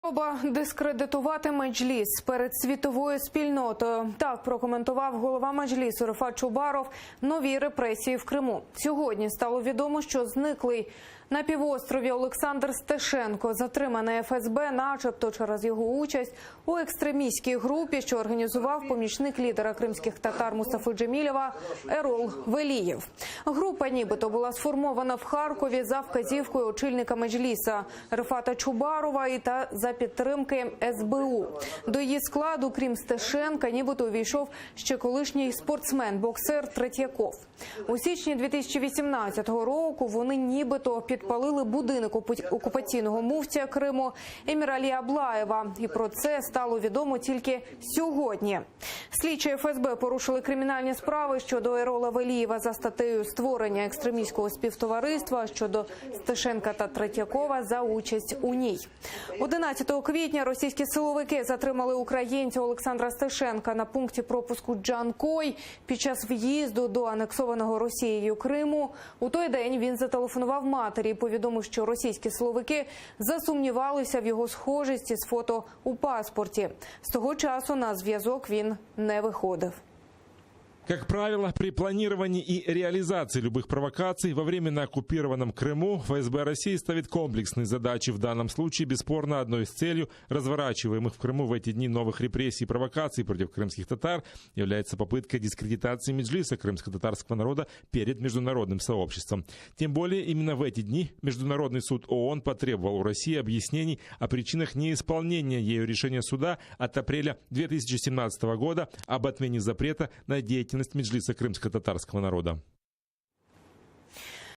Спроба дискредитувати Меджліс перед світовою спільнотою. Так прокоментував голова Меджлісу Рефат Чубаров нові репресії в Криму. Сьогодні стало відомо, що зниклий на півострові Олександр Стешенко затриманий ФСБ, начебто через його участь у екстремістській групі, що організував помічник лідера кримських татар Мустафи Джемілєва Ерол Велієв. Група нібито була сформована в Харкові за вказівкою очільника Меджліса Рефата Чубарова і та за підтримки СБУ. До її складу, крім Стешенка, нібито увійшов ще колишній спортсмен-боксер Третьяков. У січні 2018 року вони нібито підпалили будинок окупаційного муфтія Криму Еміралі Аблаєва. І про це стало відомо тільки сьогодні. Слідчі ФСБ порушили кримінальні справи щодо Ерола Велієва за статтею створення екстремістського співтовариства, щодо Стешенка та Третьякова за участь у ній. 11 квітня російські силовики затримали українця Олександра Стешенка на пункті пропуску Джанкой під час в'їзду до анексованого Росією Криму. У той день він зателефонував матері і повідомив, що російські силовики засумнівалися в його схожості з фото у паспорті. З того часу на зв'язок він не виходив. Как правило, при планировании и реализации любых провокаций во временно оккупированном Крыму ФСБ России ставит комплексные задачи. В данном случае, бесспорно, одной из целей разворачиваемых в Крыму в эти дни новых репрессий и провокаций против крымских татар является попытка дискредитации Меджлиса крымско-татарского народа перед международным сообществом. Тем более, именно в эти дни Международный суд ООН потребовал у России объяснений о причинах неисполнения ею решения суда от апреля 2017 года об отмене запрета на деятельность Меджлиса крымско-татарского народа.